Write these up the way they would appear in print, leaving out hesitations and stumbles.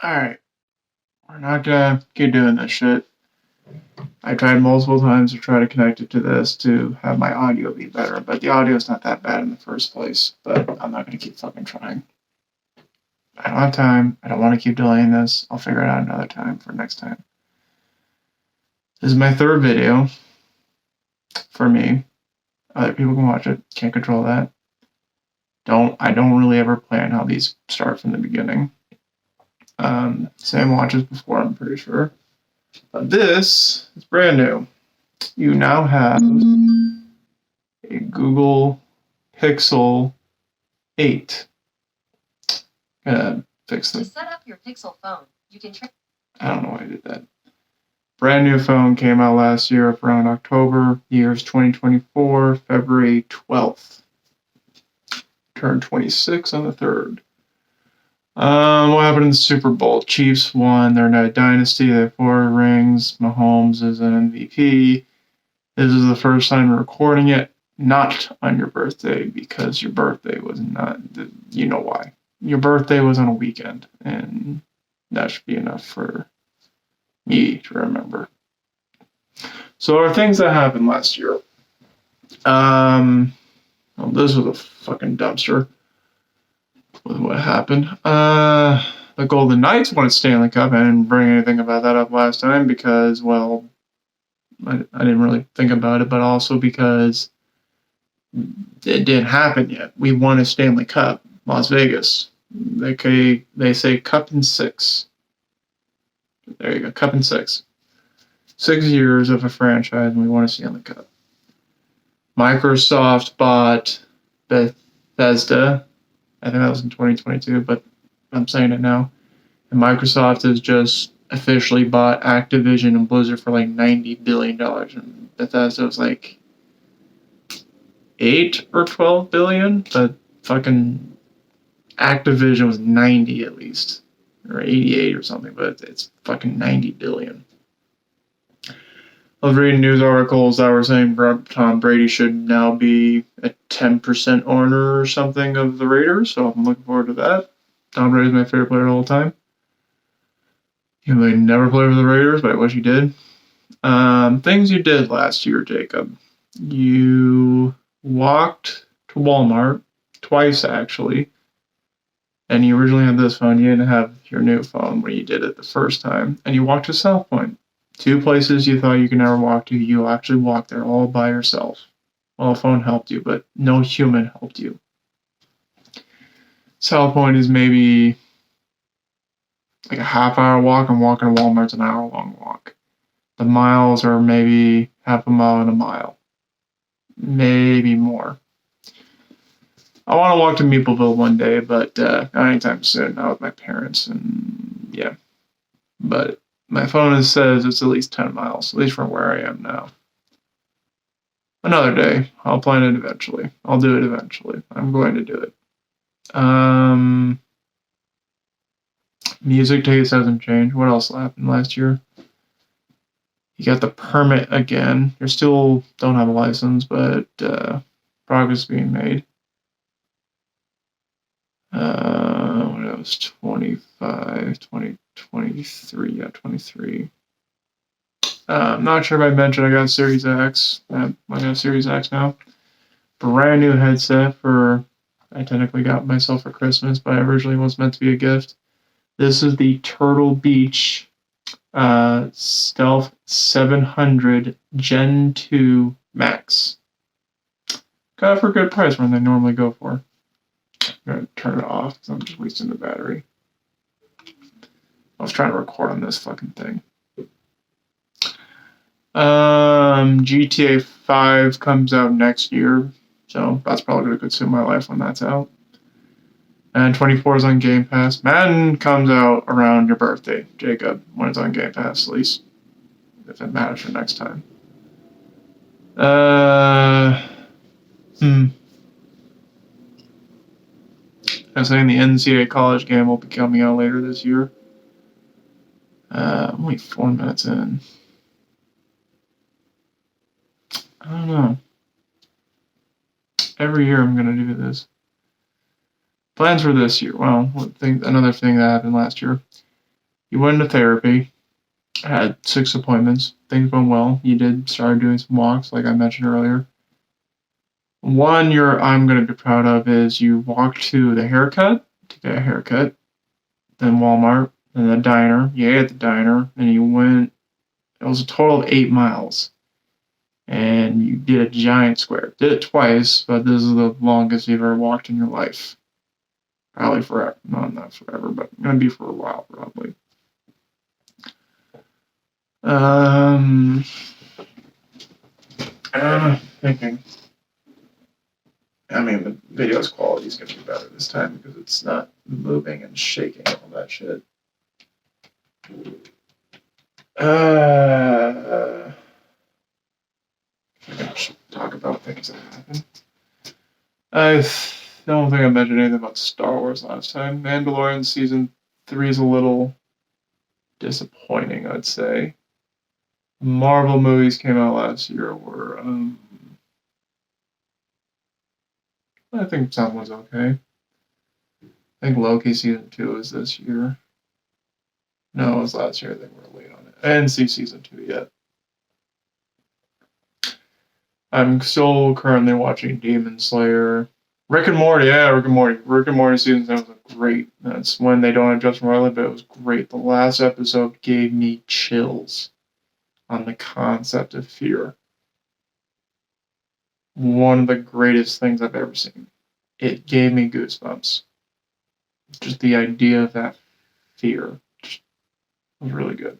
Alright, we're not gonna keep doing this shit. I tried multiple times to try to connect it to this to have my audio be better, but the audio is not that bad in the first place. But I'm not gonna keep fucking trying. I don't have time. I don't want to keep delaying this. I'll figure it out another time for next time. This is my third video for me. Other people can watch it. Can't control that. I don't really ever plan how these start from the beginning. Same watches before, I'm pretty sure. But this is brand new. You now have a Google Pixel 8. Gonna fix To this. set up your Pixel phone, you can I don't know why I did that. Brand new phone came out last year around October. Year's 2024, February 12th. Turned 26 on the 3rd. What happened in the Super Bowl? Chiefs won. They're now a dynasty. They have 4 rings. Mahomes is an MVP. This is the first time we're recording it, not on your birthday, because your birthday was not, you know why. Your birthday was on a weekend, and that should be enough for me to remember. So there are things that happened last year. Well, this was a fucking dumpster with what happened. The Golden Knights won a Stanley Cup. I didn't bring anything about that up last time because, well, I didn't really think about it, but also because it didn't happen yet. We won a Stanley Cup, Las Vegas. They say Cup in 6. There you go, Cup in 6. 6 years of a franchise, and we won a Stanley Cup. Microsoft bought Bethesda. I think that was in 2022, but I'm saying it now. And Microsoft has just officially bought Activision and Blizzard for like $90 billion. And Bethesda was like 8 or 12 billion, but fucking Activision was 90 at least, or 88 or something, but it's fucking 90 billion. I was reading news articles that were saying Tom Brady should now be a 10% owner or something of the Raiders, so I'm looking forward to that. Tom Brady's my favorite player of all time. He may never play for the Raiders, but I wish he did. Things you did last year, Jacob. You walked to Walmart twice, actually. And you originally had this phone. You didn't have your new phone when you did it the first time. And you walked to South Point. 2 places you thought you could never walk to. You actually walked there all by yourself. Well, a phone helped you, but no human helped you. South Point is maybe like a half-hour walk, and walking to Walmart's an hour-long walk. The miles are maybe half a mile and a mile. Maybe more. I want to walk to Mapleville one day, but not anytime soon. Not with my parents, and yeah. But my phone says it's at least 10 miles, at least from where I am now. Another day. I'll plan it eventually. I'll do it eventually. I'm going to do it. Music taste hasn't changed. What else happened last year? You got the permit again. You still don't have a license, but progress is being made. What else? 25, 23, yeah, 23. I'm not sure if I mentioned I got Series X. I got Series X now. Brand new headset I technically got myself for Christmas, but originally was meant to be a gift. This is the Turtle Beach Stealth 700 Gen 2 Max. Got it for a good price when they normally go for. I'm going to turn it off because I'm just wasting the battery. I was trying to record on this fucking thing. GTA 5 comes out next year, so that's probably going to consume my life when that's out. And 24 is on Game Pass. Madden comes out around your birthday, Jacob, when it's on Game Pass, at least, if it matters for next time. I'm saying the NCAA college game will be coming out later this year. Only 4 minutes in. I don't know. Every year I'm going to do this. Plans for this year. Well, another thing that happened last year. You went into therapy, had 6 appointments, things went well. You did start doing some walks, like I mentioned earlier. One I'm going to be proud of is you walked to the haircut to get a haircut, then Walmart, then the diner. You ate at the diner, and you went. It was a total of 8 miles, and you did a giant square. Did it twice, but this is the longest you've ever walked in your life. Probably forever. No, not forever, but gonna be for a while probably. Thinking. I mean, the video's quality is gonna be better this time because it's not moving and shaking and all that shit. I should talk about things that happen. I don't think I mentioned anything about Star Wars last time. Mandalorian season 3 is a little disappointing, I'd say. Marvel movies came out last year were, I think some was okay. I think Loki season 2 is this year. No, it was last year. I think we're late on it. I didn't see season 2 yet. I'm still currently watching Demon Slayer. Rick and Morty, yeah, Rick and Morty. Rick and Morty season 10 was great. That's when they don't have Justin Roiland, but it was great. The last episode gave me chills on the concept of fear. One of the greatest things I've ever seen. It gave me goosebumps. Just the idea of that fear was really good.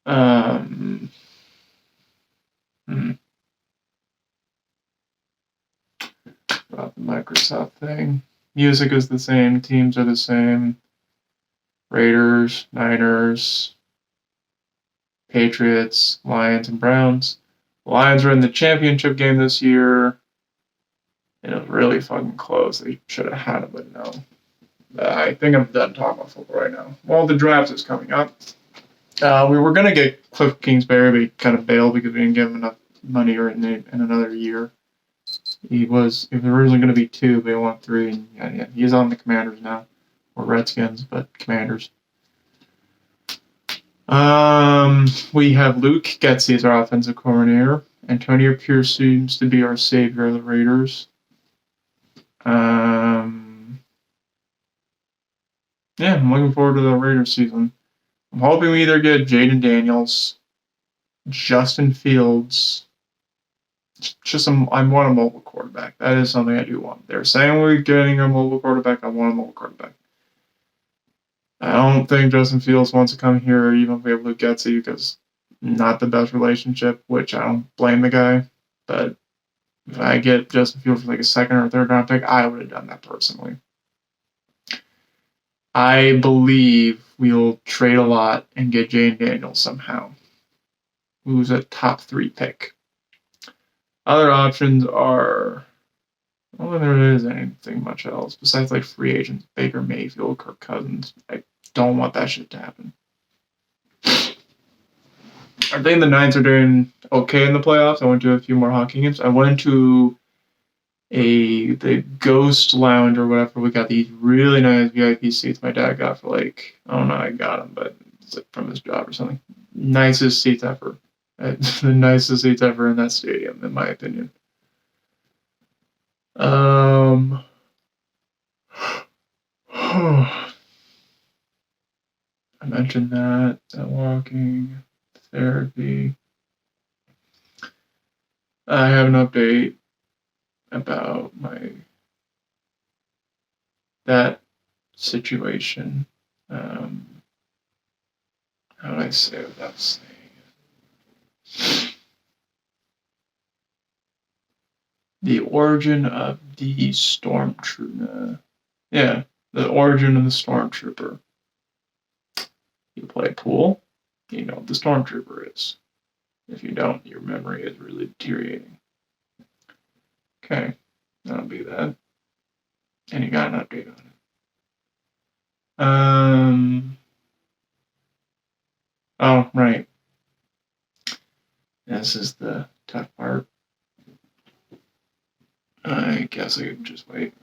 About the Microsoft thing. Music is the same. Teams are the same. Raiders, Niners, Patriots, Lions, and Browns. The Lions were in the championship game this year. And it was really fucking close. They should have had it, but no. I think I'm done talking about football right now. Well, the draft is coming up. We were going to get Cliff Kingsbury, but he kind of bailed because we didn't give him enough money in another year. It was originally going to be 2, but he won 3. And yeah, he's on the Commanders now. Or Redskins, but Commanders. We have Luke Getsy as our offensive coordinator. Antonio Pierce seems to be our savior of the Raiders. Yeah, I'm looking forward to the Raiders season. I'm hoping we either get Jaden Daniels, Justin Fields. I want a mobile quarterback. That is something I do want. They're saying we're getting a mobile quarterback. I want a mobile quarterback. I don't think Justin Fields wants to come here, even if we have Luke Getsy, because not the best relationship, which I don't blame the guy. But if I get Justin Fields for like a 2nd or 3rd round pick, I would have done that personally. I believe we'll trade a lot and get Jane Daniels somehow, who's a top 3 pick. Other options are, I don't think there is anything much else besides like free agents, Baker Mayfield, Kirk Cousins. I don't want that shit to happen. I think the Niners are doing okay in the playoffs. I went to a few more hockey games. I went to the Ghost Lounge or whatever. We got these really nice VIP seats my dad got for like, I don't know how I got them, but it's like from his job or something. Nicest seats ever. The nicest seats ever in that stadium, in my opinion. I mentioned that walking, therapy. I have an update about that situation. How do I say it without saying it? The origin of the stormtrooper. Yeah, the origin of the stormtrooper. You play pool, you know what the stormtrooper is. If you don't, your memory is really deteriorating. Okay, that'll be that. And you got an update on it. Oh, right. This is the tough part. I guess I could just wait.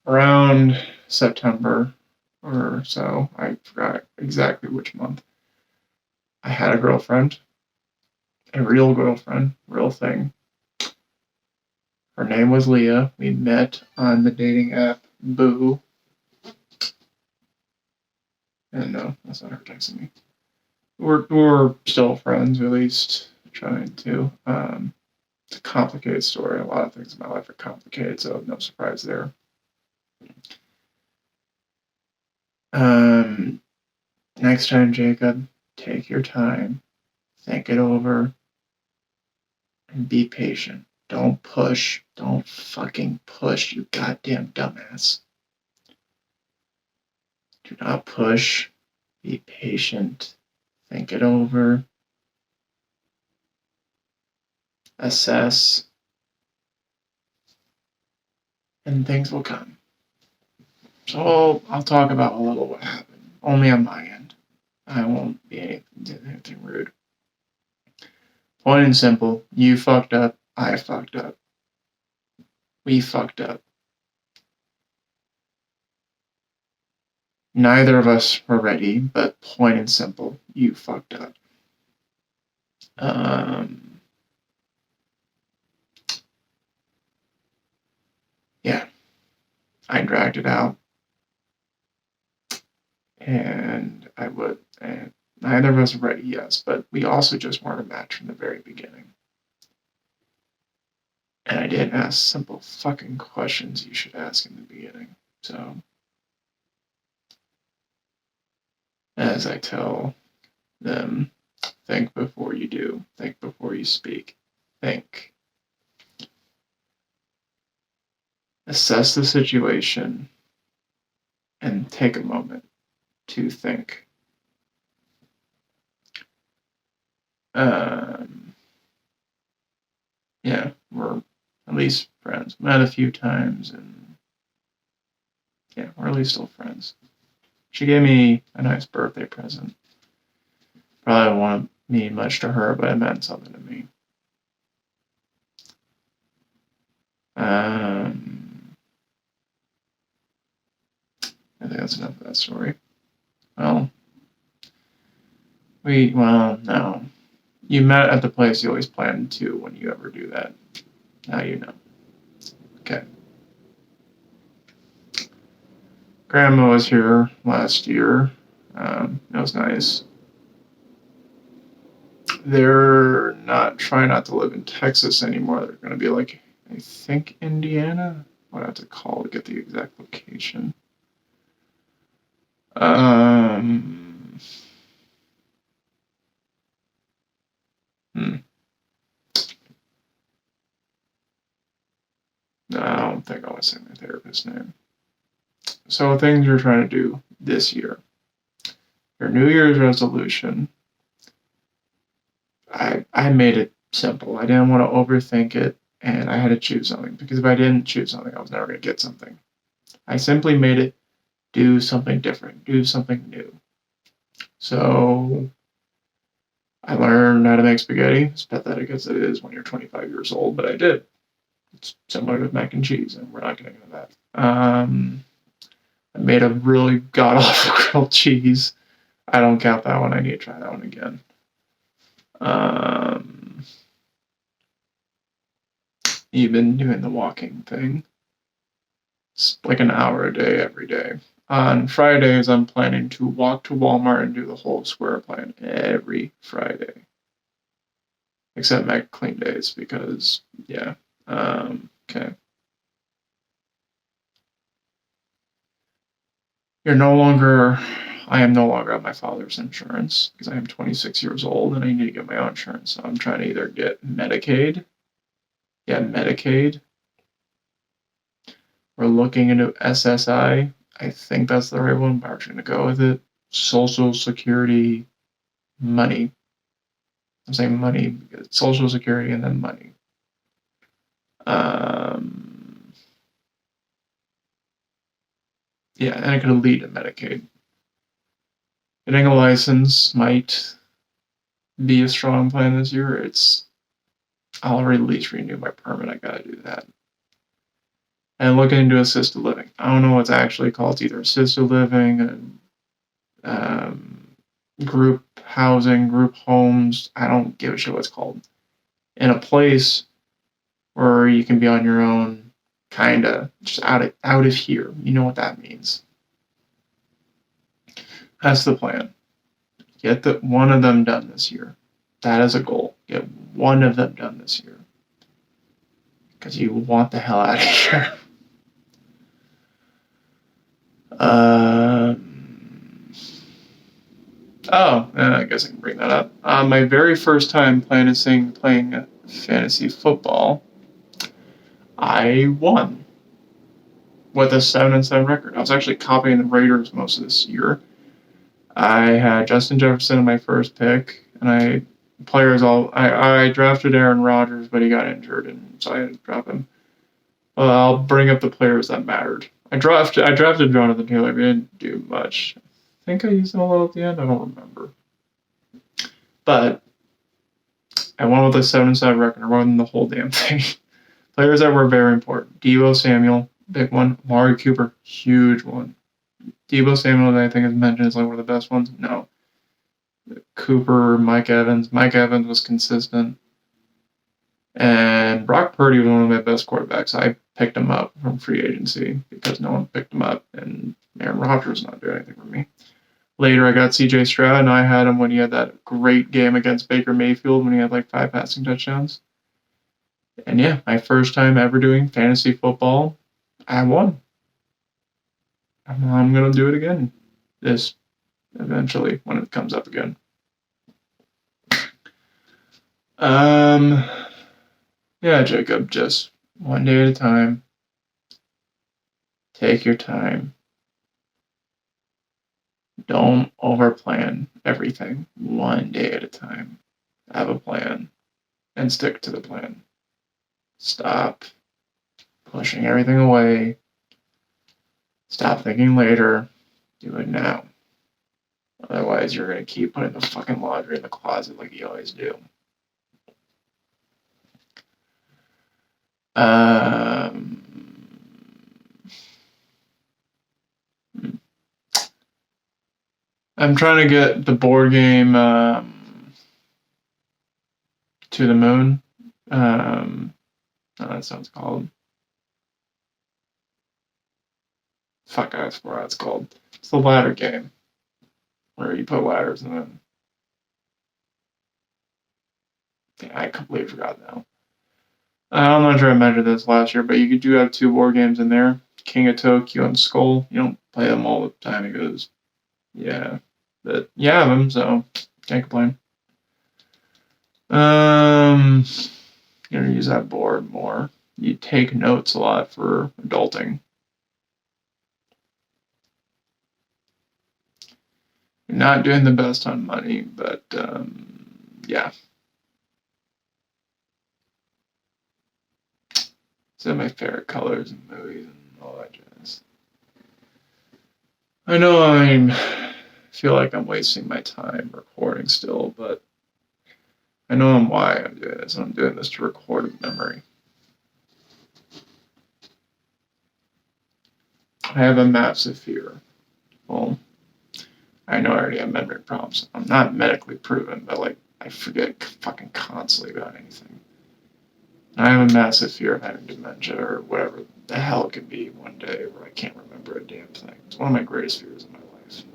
Around September, or so. I forgot exactly which month. I had a girlfriend, a real girlfriend, real thing. Her name was Leah. We met on the dating app Boo. And no, that's not her texting me. We're still friends, at least trying to. It's a complicated story. A lot of things in my life are complicated, so no surprise there. Next time, Jacob, take your time, think it over, and be patient. Don't push. Don't fucking push, you goddamn dumbass. Do not push. Be patient. Think it over. Assess. And things will come. So I'll talk about a little what happened. Only on my end. I won't be anything rude. Point and simple. You fucked up. I fucked up. We fucked up. Neither of us were ready, but point and simple. You fucked up. Yeah. I dragged it out. And I would. And neither of us were ready, yes, but we also just weren't a match from the very beginning. And I didn't ask simple fucking questions you should ask in the beginning. So, as I tell them, think before you do. Think before you speak. Think. Assess the situation and take a moment to think. Yeah, we're at least friends. Met a few times, and yeah, we're at least still friends. She gave me a nice birthday present. Probably won't mean much to her, but it meant something to me. I think that's enough of that story. Well, no. You met at the place you always plan to when you ever do that. Now you know. Okay. Grandma was here last year. It was nice. They're not trying not to live in Texas anymore. They're going to be like, I think, Indiana. I'd have to call to get the exact location. No, I don't think I want to say my therapist's name. So things you're trying to do this year. Your New Year's resolution. I made it simple. I didn't want to overthink it, and I had to choose something, because if I didn't choose something, I was never going to get something. I simply made it do something different, do something new. So I learned how to make spaghetti, as pathetic as it is when you're 25 years old, but I did. It's similar to mac and cheese, and we're not getting into that. I made a really god-awful grilled cheese. I don't count that one. I need to try that one again. You've been doing the walking thing. It's like an hour a day, every day. On Fridays, I'm planning to walk to Walmart and do the whole square plan every Friday. Except Mac clean days, because, yeah. Okay. I am no longer on my father's insurance, because I am 26 years old and I need to get my own insurance. So I'm trying to either get Medicaid. Yeah, Medicaid. We're looking into SSI. I think that's the right one, but we're going to go with it. Social Security money. I'm saying money because it's Social Security and then money. Yeah, and it could lead to Medicaid. Getting a license might be a strong plan this year. I'll at least renew my permit. I gotta do that. and looking into assisted living. I don't know what's actually called. It's either assisted living and group housing, group homes. I don't give a shit what it's called. In a place where you can be on your own, kinda just out of here. You know what that means. That's the plan. Get one of them done this year. That is a goal. Get one of them done this year. Because you want the hell out of here. I guess I can bring that up. My very first time playing fantasy football, I won with a 7-7 record. I was actually copying the Raiders most of this year. I had Justin Jefferson in my first pick, and I drafted Aaron Rodgers, but he got injured, and so I had to drop him. I'll bring up the players that mattered. I drafted Jonathan Taylor, but he didn't do much. I think I used him a little at the end. I don't remember. But I won with a 7-7 record. I won the whole damn thing. Players that were very important. Deebo Samuel, big one. Amari Cooper, huge one. Deebo Samuel, I think is mentioned as like one of the best ones. No. Cooper, Mike Evans. Mike Evans was consistent. And Brock Purdy was one of my best quarterbacks. I picked him up from free agency because no one picked him up, and Aaron Rodgers not doing anything for me. Later, I got C.J. Stroud, and I had him when he had that great game against Baker Mayfield when he had like 5 passing touchdowns. And yeah, my first time ever doing fantasy football, I won. I'm going to do it again eventually when it comes up again. Yeah, Jacob, just one day at a time. Take your time. Don't overplan everything. One day at a time. Have a plan and stick to the plan. Stop pushing everything away. Stop thinking later. Do it now. Otherwise, you're going to keep putting the fucking laundry in the closet like you always do. I'm trying to get the board game To the Moon. That sounds called. Fuck, I forgot what it's called. It's the ladder game where you put ladders in them. Yeah, I completely forgot now. I'm not sure I mentioned this last year, but you do have 2 board games in there. King of Tokyo and Skull. You don't play them all the time because, yeah. But you have them, so can't complain. Gonna use that board more. You take notes a lot for adulting. You're not doing the best on money, but yeah. Some of my favorite colors and movies and all that jazz. I know I feel like I'm wasting my time recording still, but I know why I'm doing this. I'm doing this to record a memory. I have a massive fear. Well, I know I already have memory problems. I'm not medically proven, but like I forget fucking constantly about anything. I have a massive fear of having dementia or whatever the hell it could be one day where I can't remember a damn thing. It's one of my greatest fears in my life.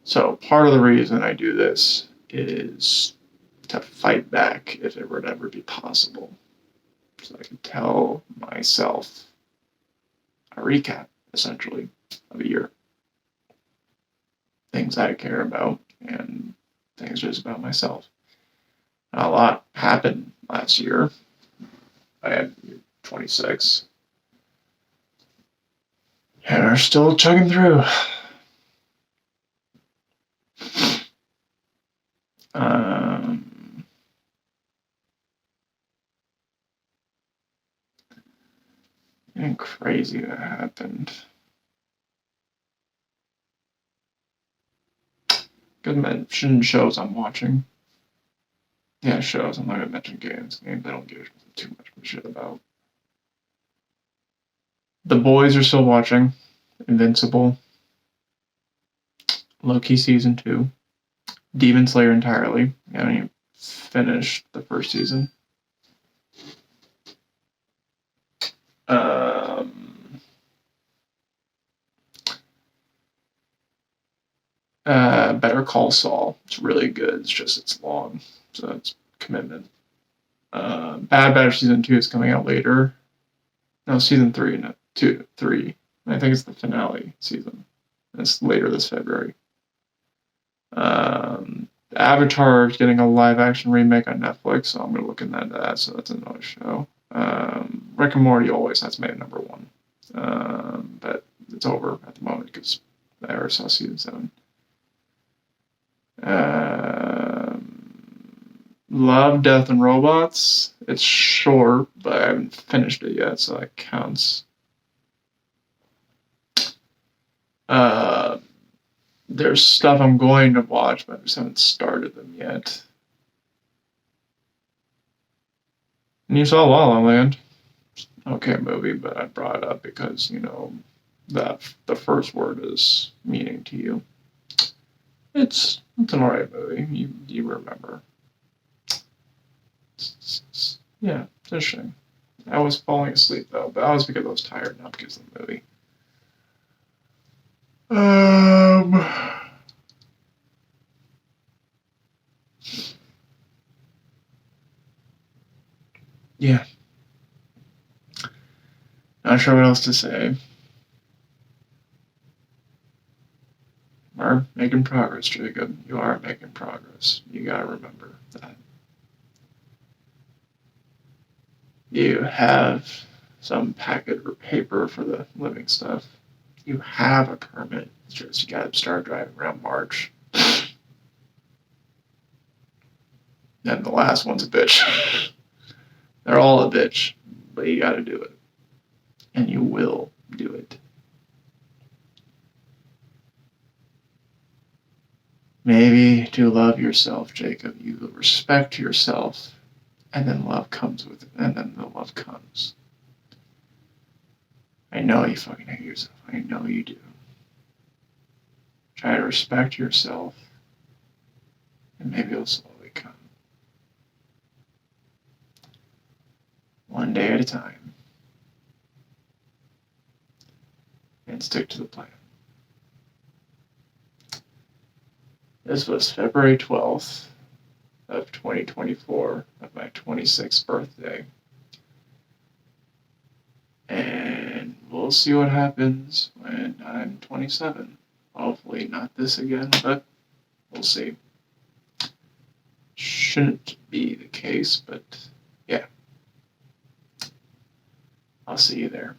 So part of the reason I do this is to fight back if it would ever be possible. So I can tell myself a recap, essentially, of a year. Things I care about and things just about myself. A lot happened last year. I had 26. And we're still chugging through. And crazy that happened. Good mention shows I'm watching. Yeah, shows. I'm not gonna mention games. Games I don't give too much of a shit about. The boys are still watching. Invincible. Loki season 2. Demon Slayer entirely. I haven't even finished the first season. Better Call Saul. It's really good. It's just it's long, so it's commitment. Bad Batch season 2 is coming out later. No, season 3, not 2, 3. I think it's the finale season. It's later this February. Avatar is getting a live action remake on Netflix, so I'm gonna look into that. So that's another show. Rick and Morty always has made number one, but it's over at the moment because I already saw season 7. Love, Death, and Robots. It's short, but I haven't finished it yet, so that counts. There's stuff I'm going to watch, but I just haven't started them yet. And you saw La La Land. Okay movie, but I brought it up because, that the first word is meaning to you. It's an alright movie. You remember. Yeah, it's interesting. I was falling asleep though, but that was because I was tired, not because of the movie. Yeah. Not sure what else to say. We're making progress, Jacob. You are making progress. You gotta remember that. You have some packet or paper for the living stuff. You have a permit. It's just you gotta start driving around March. And the last one's a bitch. They're all a bitch, but you gotta do it. And you will do it. Maybe to love yourself, Jacob, you respect yourself, and then love comes with it, and then the love comes. I know you fucking hate yourself. I know you do. Try to respect yourself, and maybe it'll slowly come. One day at a time. And stick to the plan. This was February 12th of 2024, of my 26th birthday. And we'll see what happens when I'm 27. Hopefully not this again, but we'll see. Shouldn't be the case, but yeah. I'll see you there.